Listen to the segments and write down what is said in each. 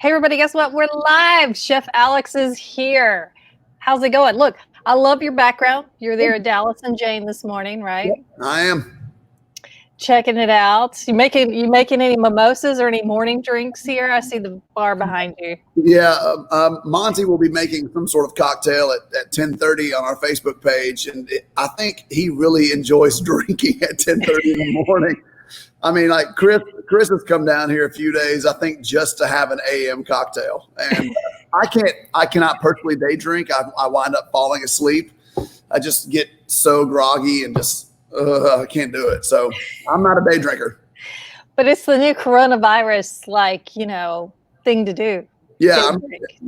Hey, everybody, guess what? We're live. Chef Alex is here. How's it going? Look, I love your background. You're there at Dallas and Jane this morning, right? Yep, I am. Checking it out. You making any mimosas or any morning drinks here? I see the bar behind you. Yeah, Monty will be making some sort of cocktail at 10:30 on our Facebook page, and I think he really enjoys drinking at 10:30 in the morning. I mean, like Chris has come down here a few days, I think, just to have an AM cocktail, and I cannot personally day drink. I wind up falling asleep. I just get so groggy and just I can't do it. So I'm not a day drinker. But it's the new coronavirus, thing to do. Yeah,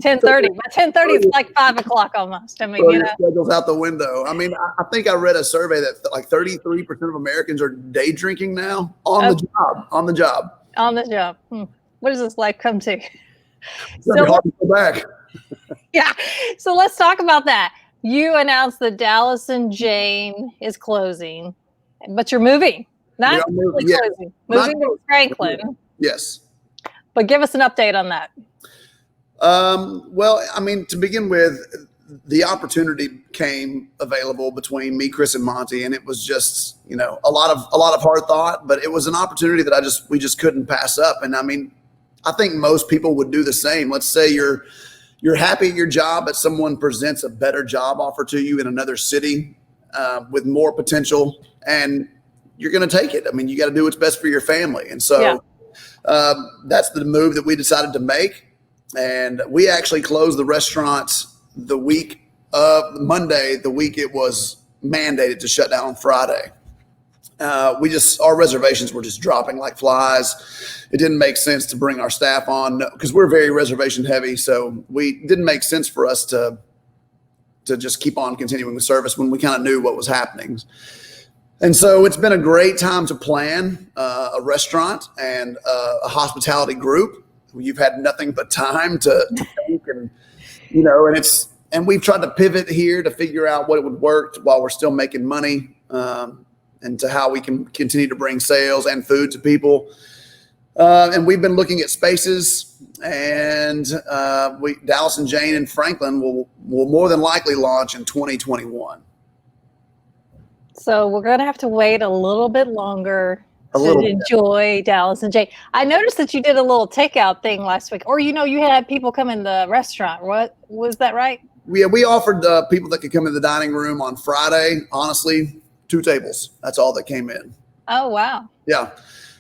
10:30. By 10:30, it's like 5 o'clock almost. I mean, your schedule's out the window. I mean, I think I read a survey that like 33% of Americans are day drinking now on the job. On the job. What does this life come to? It's hard to go back. Yeah. So let's talk about that. You announced that Dallas and Jane is closing, but you're moving. Not really closing. Moving to Franklin. Yes. But give us an update on that. Well, I mean, to begin with, the opportunity came available between me, Chris, and Monty, and it was just, a lot of hard thought, but it was an opportunity that we just couldn't pass up. And I mean, I think most people would do the same. Let's say you're happy at your job, but someone presents a better job offer to you in another city with more potential, and you're going to take it. I mean, you got to do what's best for your family. And so that's the move that we decided to make. And we actually closed the restaurant the week of Monday, the week it was mandated to shut down on Friday. Our reservations were just dropping like flies. It didn't make sense to bring our staff on because we're very reservation heavy. So it didn't make sense for us to just keep on continuing with service when we kind of knew what was happening. And so it's been a great time to plan a restaurant and a hospitality group. You've had nothing but time to think and we've tried to pivot here to figure out what would work while we're still making money and to how we can continue to bring sales and food to people. And we've been looking at spaces, and Dallas and Jane and Franklin will more than likely launch in 2021. So we're going to have to wait a little bit longer to enjoy Dallas and Jane. I noticed that you did a little takeout thing last week, or you had people come in the restaurant. What was that, right? Yeah, we offered people that could come in the dining room on Friday. Honestly, 2 tables. That's all that came in. Oh wow! Yeah,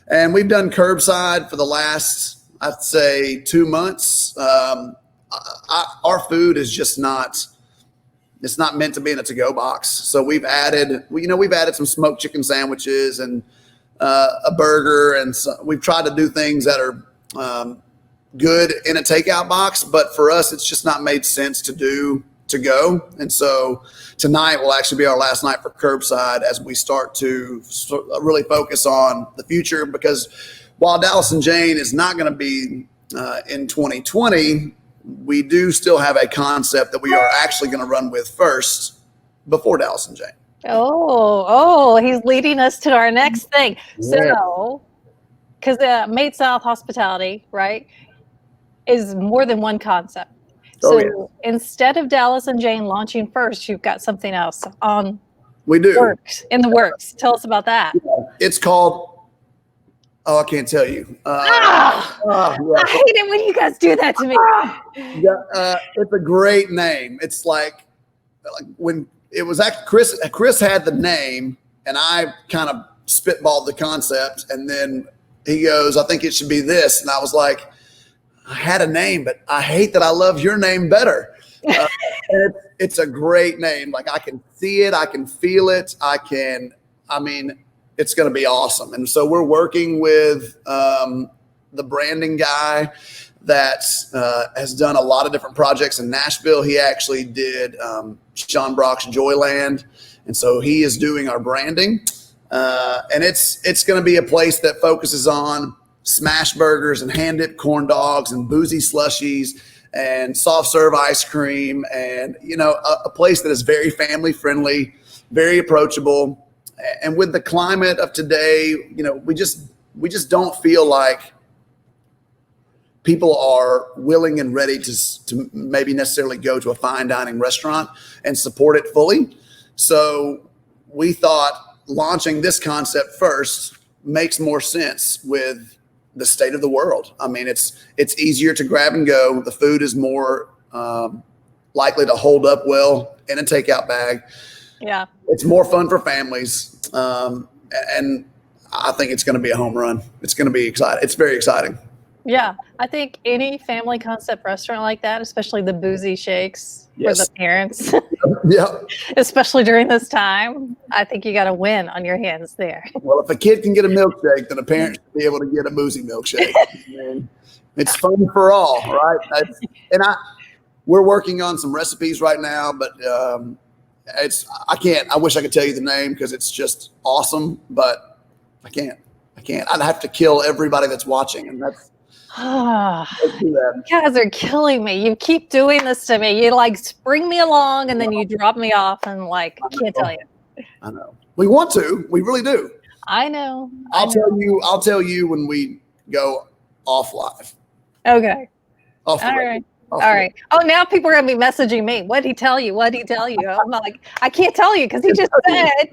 and we've done curbside for the last, I'd say, 2 months. Our food is just not. It's not meant to be in a to-go box. So we've added some smoked chicken sandwiches and a burger, and we've tried to do things that are good in a takeout box, but for us it's just not made sense to do to go. And so tonight will actually be our last night for curbside as we start to really focus on the future, because while Dallas and Jane is not going to be in 2020, we do still have a concept that we are actually going to run with first before Dallas and Jane. Oh, he's leading us to our next thing. So, because Made South Hospitality, right, is more than one concept. So instead of Dallas and Jane launching first, you've got something else in the works. Tell us about that. It's called, I can't tell you. I hate it when you guys do that to me. It's a great name. It's like when it was actually Chris had the name, and I kind of spitballed the concept, and then he goes, I think it should be this. And I was like, I had a name, but I hate that I love your name better. And it's a great name. Like, I can see it. I can feel it. It's going to be awesome. And so we're working with the branding guy that has done a lot of different projects in Nashville. He actually did Sean Brock's Joyland. And so he is doing our branding. And it's going to be a place that focuses on smash burgers and hand-dipped corn dogs and boozy slushies and soft serve ice cream, and a place that is very family friendly, very approachable. And with the climate of today, we just don't feel like people are willing and ready to maybe necessarily go to a fine dining restaurant and support it fully. So we thought launching this concept first makes more sense with the state of the world. I mean, it's easier to grab and go. The food is more likely to hold up well in a takeout bag. Yeah. It's more fun for families. And I think it's going to be a home run. It's going to be exciting. It's very exciting. Yeah, I think any family concept restaurant like that, especially the boozy shakes for the parents, especially during this time, I think you got a win on your hands there. Well, if a kid can get a milkshake, then a parent should be able to get a boozy milkshake. And it's fun for all, right? We're working on some recipes right now, but I wish I could tell you the name because it's just awesome, but I can't. I'd have to kill everybody that's watching, and that's. You guys are killing me. You keep doing this to me. You like bring me along and then you drop me off and like I can't tell you. I know. We want to. We really do. I know. I'll tell you when we go off live. Okay. All right. All right. Oh, now people are gonna be messaging me. What did he tell you? What did he tell you? I'm like, I can't tell you because he just said.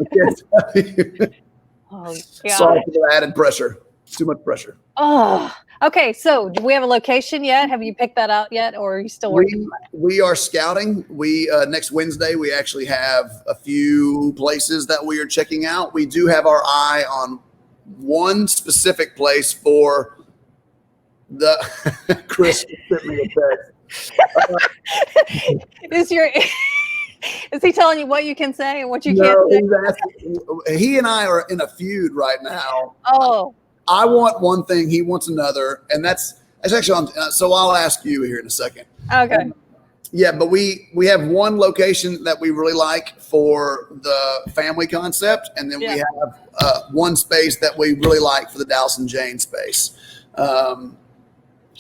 Oh, God. Sorry for the added pressure. Too much pressure. Oh, okay. So, do we have a location yet? Have you picked that out yet, or are you still working? We are scouting. We next Wednesday we actually have a few places that we are checking out. We do have our eye on one specific place for the. Chris sent me a text. Is he telling you what you can say and what you can't say? He and I are in a feud right now. Oh. I want one thing, he wants another, and that's actually so I'll ask you here in a second. Okay. But we have one location that we really like for the family concept, and then we have one space that we really like for the Dallas and Jane space.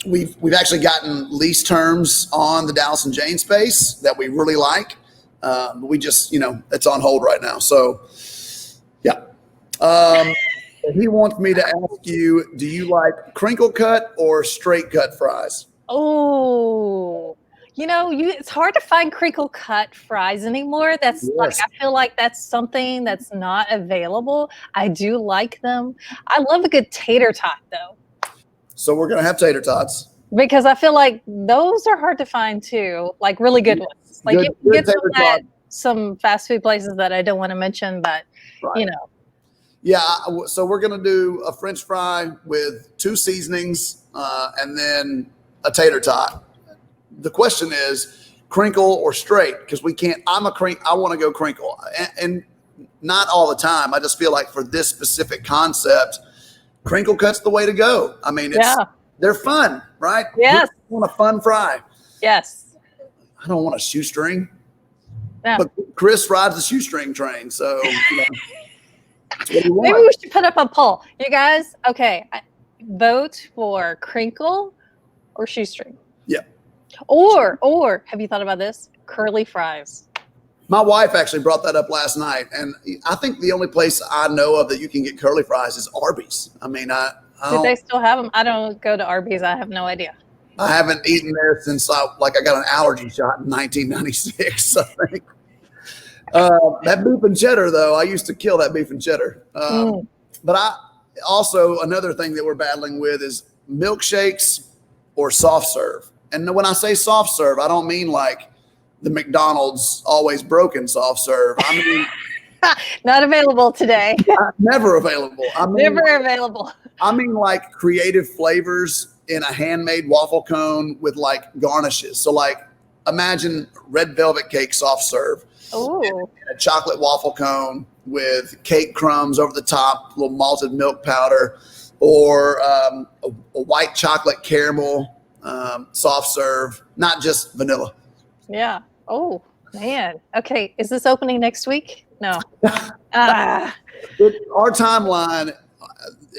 We've actually gotten lease terms on the Dallas and Jane space that we really like. We just it's on hold right now. So he wants me to ask you, do you like crinkle cut or straight cut fries? Oh, it's hard to find crinkle cut fries anymore. That's I feel like that's something that's not available. I do like them. I love a good tater tot though. So we're going to have tater tots. Because I feel like those are hard to find too, like really good ones. Like you can get some at some fast food places that I don't want to mention, but Yeah, so we're going to do a French fry with 2 seasonings and then a tater tot. The question is crinkle or straight, because we can't. I want to go crinkle, and not all the time. I just feel like for this specific concept, crinkle cut's the way to go. I mean, they're fun, right? Yes. I want a fun fry. Yes. I don't want a shoestring. Yeah. But Chris rides the shoestring train, so maybe we should put up a poll. You guys, okay, vote for crinkle or shoestring. Yeah. Or have you thought about this? Curly fries. My wife actually brought that up last night, and I think the only place I know of that you can get curly fries is Arby's. I mean, do they still have them? I don't go to Arby's. I have no idea. I haven't eaten there since I got an allergy shot in 1996, I think. That beef and cheddar, though, I used to kill that beef and cheddar. But another thing that we're battling with is milkshakes or soft serve. And when I say soft serve, I don't mean like the McDonald's always broken soft serve. I mean, not available today. Never available. Never available. I mean, like creative flavors in a handmade waffle cone with like garnishes. So like imagine red velvet cake soft serve. And a chocolate waffle cone with cake crumbs over the top, a little malted milk powder, or a white chocolate caramel soft serve, not just vanilla. Yeah. Oh, man. Okay. Is this opening next week? No. Our timeline,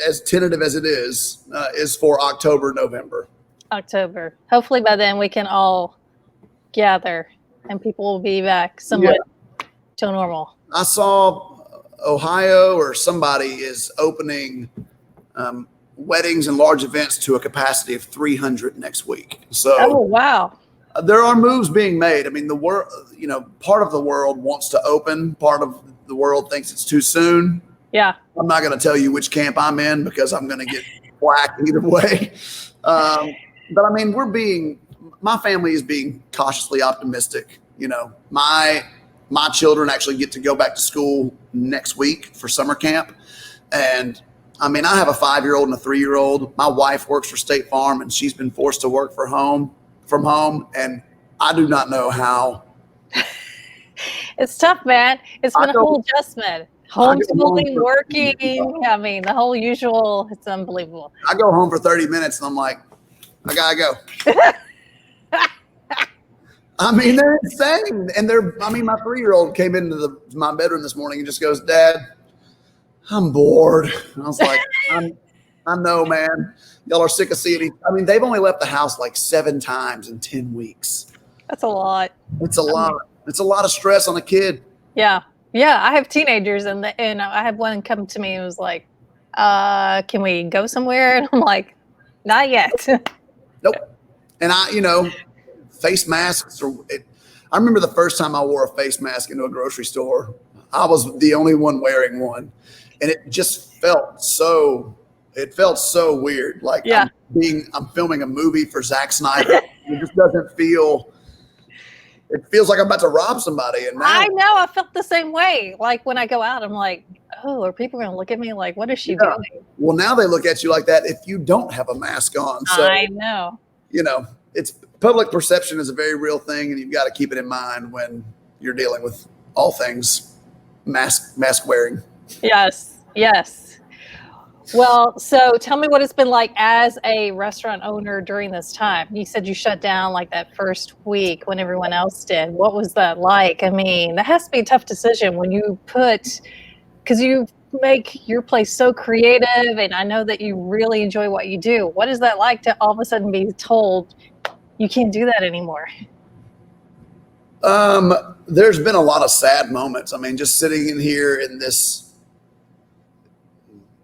as tentative as it is for October, November. October. Hopefully by then we can all gather and people will be back somewhat to normal. I saw Ohio or somebody is opening weddings and large events to a capacity of 300 next week. So, oh wow, there are moves being made. I mean, the world, part of the world wants to open. Part of the world thinks it's too soon. yeah. I'm not going to tell you which camp I'm in because I'm going to get whacked either way. But I mean, my family is being cautiously optimistic. My children actually get to go back to school next week for summer camp. And I mean, I have a 5-year-old and a 3-year-old. My wife works for State Farm and she's been forced to work from home. And I do not know how. It's tough, man. It's been a whole adjustment. Homeschooling, working. I mean, the whole usual. It's unbelievable. I go home for 30 minutes and I'm like, I gotta go. I mean, they're insane. And my 3-year-old came into my bedroom this morning and just goes, Dad, I'm bored. And I was like, I know, man. Y'all are sick of seeing it. I mean, they've only left the house like 7 times in 10 weeks. That's a lot. It's a lot. It's a lot of stress on a kid. Yeah. Yeah. I have teenagers and I had one come to me and was like, can we go somewhere? And I'm like, not yet. Nope. And face masks. I remember the first time I wore a face mask into a grocery store. I was the only one wearing one. And it just felt so weird. Like yeah. I'm filming a movie for Zack Snyder. It just doesn't feel, it feels like I'm about to rob somebody. And now, I know, I felt the same way. Like when I go out, I'm like, oh, are people going to look at me like, what is she doing? Well, now they look at you like that if you don't have a mask on. So, I know. It's public perception is a very real thing, and you've got to keep it in mind when you're dealing with all things mask wearing. Yes, yes. Well, so tell me what it's been like as a restaurant owner during this time. You said you shut down like that first week when everyone else did. What was that like? I mean, that has to be a tough decision when you because you make your place so creative, and I know that you really enjoy what you do. What is that like to all of a sudden be told you can't do that anymore? There's been a lot of sad moments. I mean, just sitting in here in this,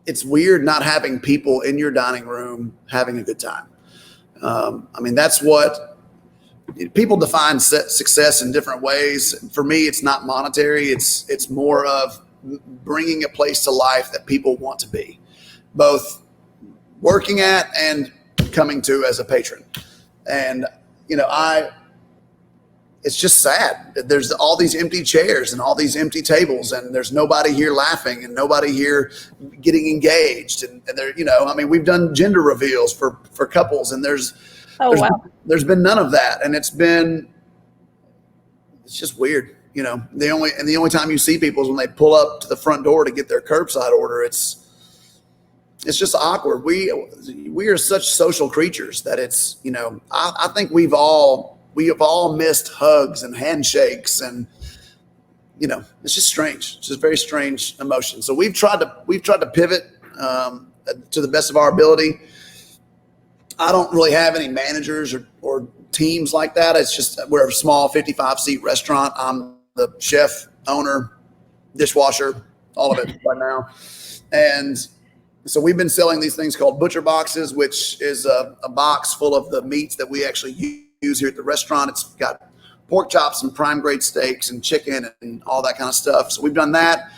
it's weird not having people in your dining room having a good time. I mean, that's what people define success in different ways. For me, it's not monetary. It's more of bringing a place to life that people want to be, both working at and coming to as a patron. And, it's just sad that there's all these empty chairs and all these empty tables, and there's nobody here laughing and nobody here getting engaged. And there, we've done gender reveals for couples, and there's been none of that. And it's just weird. The only time you see people is when they pull up to the front door to get their curbside order. It's just awkward. We are such social creatures that it's, I think we have all missed hugs and handshakes, and it's just strange. It's just very strange emotion. So we've tried to pivot to the best of our ability. I don't really have any managers or teams like that. It's just we're a small 55-seat restaurant. I'm the chef, owner, dishwasher, all of it right now. And so we've been selling these things called butcher boxes, which is a box full of the meats that we actually use here at the restaurant. It's got pork chops and prime grade steaks and chicken and all that kind of stuff. So we've done that.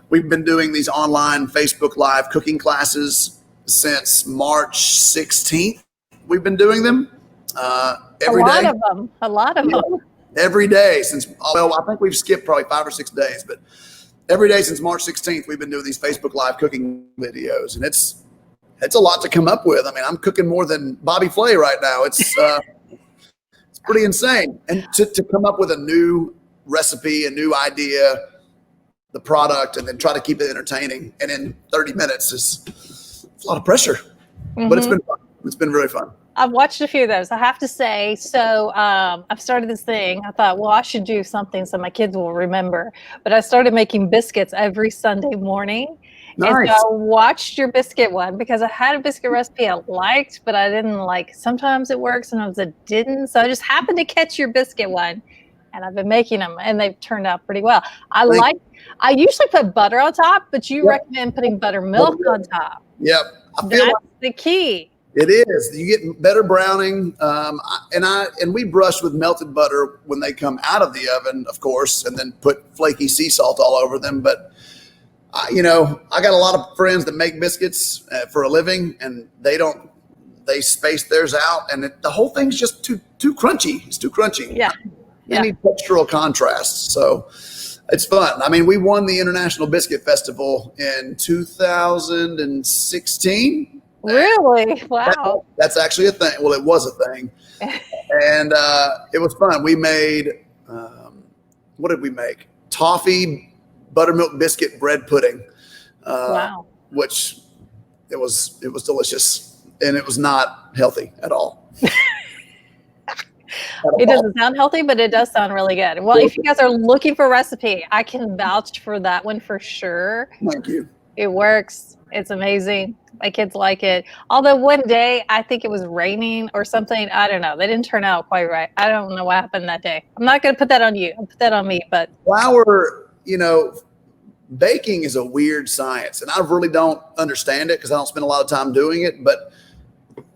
We've been doing these online Facebook Live cooking classes since March 16th. We've been doing them every day. A lot of them. Every day since, I think we've skipped probably 5 or 6 days, but every day since March 16th, we've been doing these Facebook Live cooking videos, and it's a lot to come up with. I mean, I'm cooking more than Bobby Flay right now. It's pretty insane. And to come up with a new recipe, a new idea, the product, and then try to keep it entertaining, and in 30 minutes it's a lot of pressure. Mm-hmm. But it's been fun. It's been really fun. I've watched a few of those, I have to say. So I've started this thing. I thought, well, I should do something so my kids will remember. But I started making biscuits every Sunday morning. Nice. And so I watched your biscuit one because I had a biscuit recipe I liked, but I didn't like. Sometimes it worked, sometimes it didn't. So I just happened to catch your biscuit one, and I've been making them, and they've turned out pretty well. I usually put butter on top, but you recommend putting buttermilk on top. Yep. That's the key. It is. You get better browning, and we brush with melted butter when they come out of the oven, of course, and then put flaky sea salt all over them. But I got a lot of friends that make biscuits for a living, and they space theirs out, and the whole thing's just too crunchy. It's too crunchy. Yeah. You need textural contrast, so it's fun. I mean, we won the International Biscuit Festival in 2016. Really? Wow. That's actually a thing. Well, it was a thing. And it was fun. We made, what did we make? Toffee buttermilk biscuit bread pudding. Wow. Which it was delicious, and it was not healthy at all. It doesn't sound healthy, but it does sound really good. Well, if you guys are looking for a recipe, I can vouch for that one for sure. Thank you. It works. It's amazing. My kids like it. Although one day I think it was raining or something. I don't know. They didn't turn out quite right. I don't know what happened that day. I'm not going to put that on you. I'll put that on me. But flour, baking is a weird science, and I really don't understand it because I don't spend a lot of time doing it. But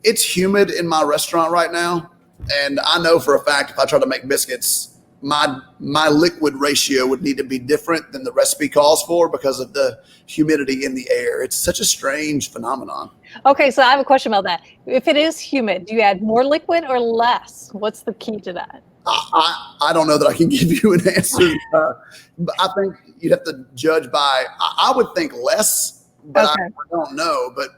it's humid in my restaurant right now, and I know for a fact if I try to make biscuits, my liquid ratio would need to be different than the recipe calls for because of the humidity in the air. It's such a strange phenomenon. Okay, so I have a question about that. If it is humid, do you add more liquid or less? What's the key to that? I don't know that I can give you an answer. But I think you'd have to judge by, I would think less, but okay. I don't know. But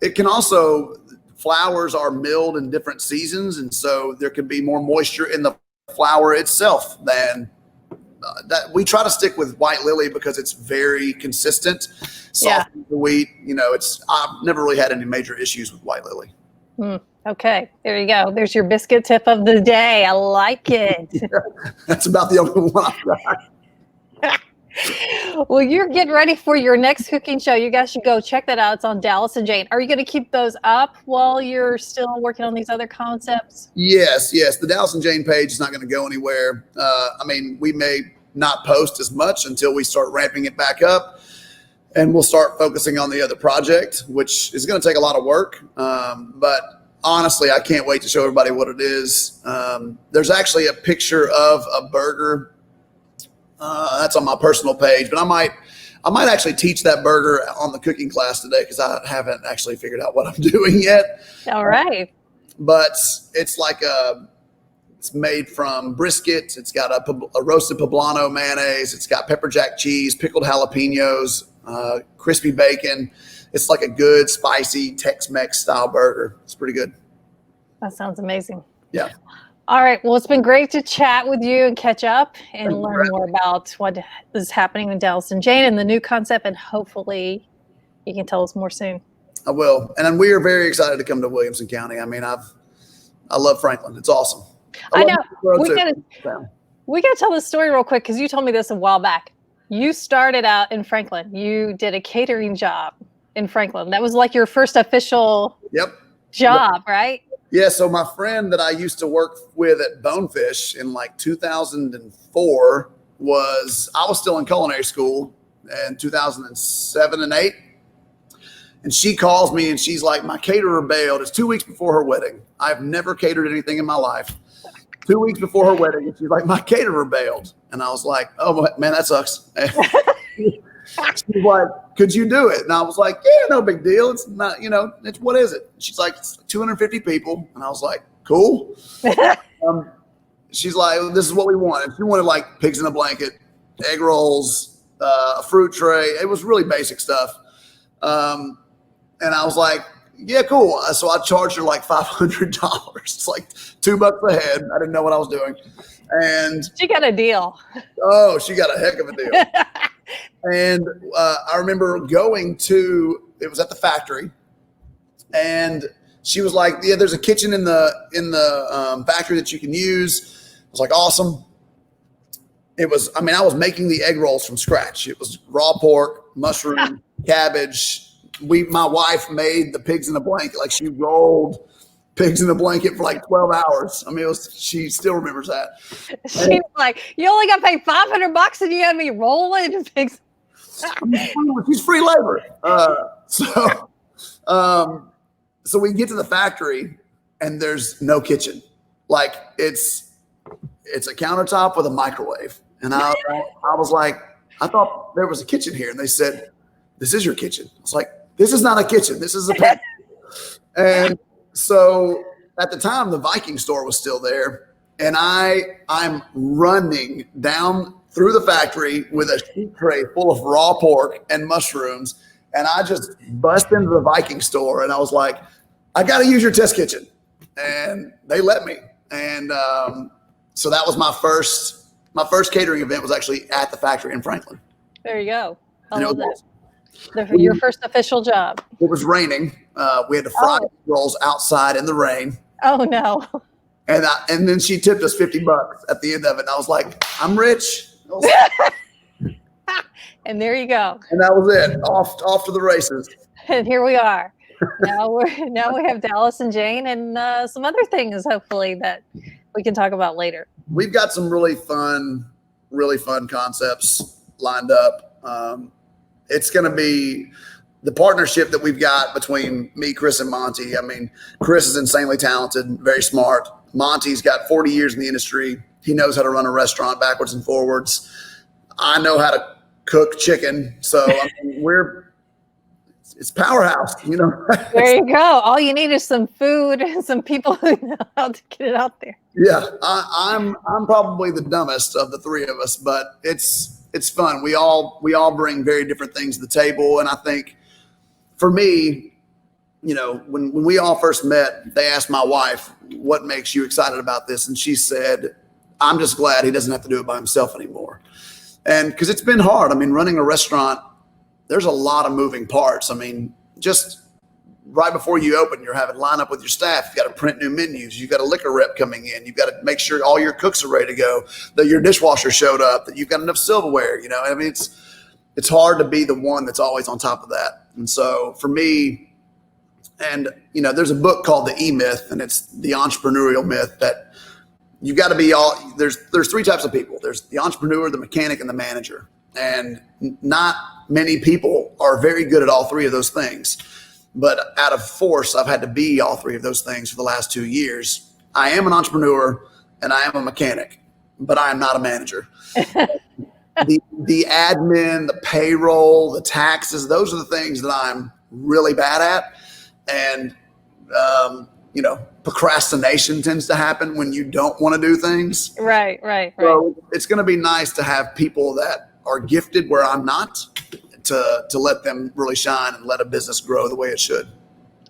it can also, flours are milled in different seasons, and so there could be more moisture in the flour itself than that. We try to stick with white lily because it's very consistent. Soft the wheat, I've never really had any major issues with white lily. Okay, there you go. There's your biscuit tip of the day. I like it. That's about the only one I've got. Well, you're getting ready for your next cooking show. You guys should go check that out. It's on Dallas and Jane. Are you going to keep those up while you're still working on these other concepts? Yes. The Dallas and Jane page is not going to go anywhere. We may not post as much until we start ramping it back up, and we'll start focusing on the other project, which is going to take a lot of work. But honestly, I can't wait to show everybody what it is. There's actually a picture of a burger that's on my personal page, but I might actually teach that burger on the cooking class today because I haven't actually figured out what I'm doing yet. All right. But it's it's made from brisket. It's got a roasted poblano mayonnaise. It's got pepper jack cheese, pickled jalapenos, crispy bacon. It's like a good spicy Tex-Mex style burger. It's pretty good. That sounds amazing. Yeah. All right. Well, it's been great to chat with you and catch up and learn more about what is happening with Dallas and Jane and the new concept. And hopefully you can tell us more soon. I will. And we are very excited to come to Williamson County. I mean, I love Franklin. It's awesome. I know. We got to tell this story real quick because you told me this a while back. You started out in Franklin. You did a catering job in Franklin. That was like your first official job, right? Yeah, so my friend that I used to work with at Bonefish in like 2004 I was still in culinary school in 2007 and 8. And she calls me and she's like, my caterer bailed. It's 2 weeks before her wedding. I've never catered anything in my life. 2 weeks before her wedding, and she's like, my caterer bailed. And I was like, oh, man, that sucks. She's like, could you do it? And I was like, yeah, no big deal. It's not, it's what is it? She's like, it's 250 people. And I was like, cool. She's like, this is what we want. And she wanted like pigs in a blanket, egg rolls, a fruit tray. It was really basic stuff. And I was like, yeah, cool. So I charged her like $500. It's like $2 a head. I didn't know what I was doing. And she got a deal. Oh, she got a heck of a deal. And I remember it was at the factory, and she was like, yeah, there's a kitchen in the factory that you can use. I was like, awesome. I was making the egg rolls from scratch. It was raw pork, mushroom, cabbage. My wife made the pigs in a blanket. Like she rolled pigs in a blanket for like 12 hours. I mean, she still remembers that. She's like, you only got paid $500 and you had me rolling pigs. She's free labor. So So we get to the factory and there's no kitchen. Like it's a countertop with a microwave. And I was like, I thought there was a kitchen here. And they said, this is your kitchen. I was like, this is not a kitchen. This is a pantry. And so at the time, the Viking store was still there. And I'm running down through the factory with a sheet tray full of raw pork and mushrooms. And I just bust into the Viking store and I was like, I got to use your test kitchen. And they let me. And so that was my first catering event was actually at the factory in Franklin. There you go. I love that. Your first official job. It was raining. We had to fry rolls outside in the rain. Oh, no. And then she tipped us $50 at the end of it. And I was like, I'm rich. And there you go. And that was it. Off to the races. And here we are. Now we have Dallas and Jane and some other things hopefully that we can talk about later. We've got some really fun concepts lined up. It's going to be the partnership that we've got between me, Chris, and Monty. I mean, Chris is insanely talented, very smart. Monty's got 40 years in the industry. He knows how to run a restaurant backwards and forwards. I know how to cook chicken. So I mean, it's powerhouse, you know. There you go. All you need is some food and some people who know how to get it out there. Yeah, I'm probably the dumbest of the three of us, but it's fun. We all bring very different things to the table, and I think for me, you know, when we all first met, they asked my wife, "What makes you excited about this?" And she said, "I'm just glad he doesn't have to do it by himself anymore." And because it's been hard. I mean, running a restaurant, there's a lot of moving parts. I mean, just right before you open, you're having line up with your staff. You got to print new menus. You got a liquor rep coming in. You've got to make sure all your cooks are ready to go, that your dishwasher showed up, that you've got enough silverware. You know, I mean, it's hard to be the one that's always on top of that. And so for me, and you know, there's a book called The E-Myth, and it's the entrepreneurial myth that you got to be all. There's three types of people. There's the entrepreneur, the mechanic, and the manager. And not many people are very good at all three of those things. But out of force, I've had to be all three of those things for the last 2 years. I am an entrepreneur and I am a mechanic, but I am not a manager. The admin, the payroll, the taxes, those are the things that I'm really bad at. And, you know, procrastination tends to happen when you don't want to do things. Right. So it's going to be nice to have people that are gifted where I'm not, to let them really shine and let a business grow the way it should.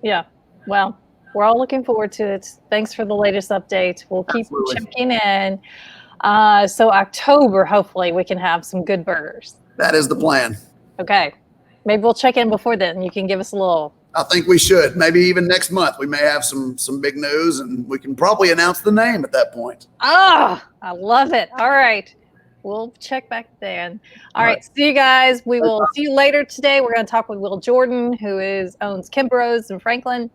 Yeah. Well, we're all looking forward to it. Thanks for the latest update. We'll keep checking in. So October, hopefully we can have some good burgers. That is the plan. Okay. Maybe we'll check in before then. You can give us a little. I think we should. Maybe even next month we may have some big news and we can probably announce the name at that point. Ah, I love it. All right. We'll check back then. All right. See you guys. We will see you later today. We're going to talk with Will Jordan, who owns Kimbrough's in Franklin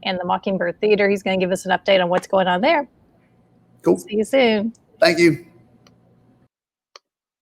and the Mockingbird Theater. He's going to give us an update on what's going on there. Cool. See you soon. Thank you.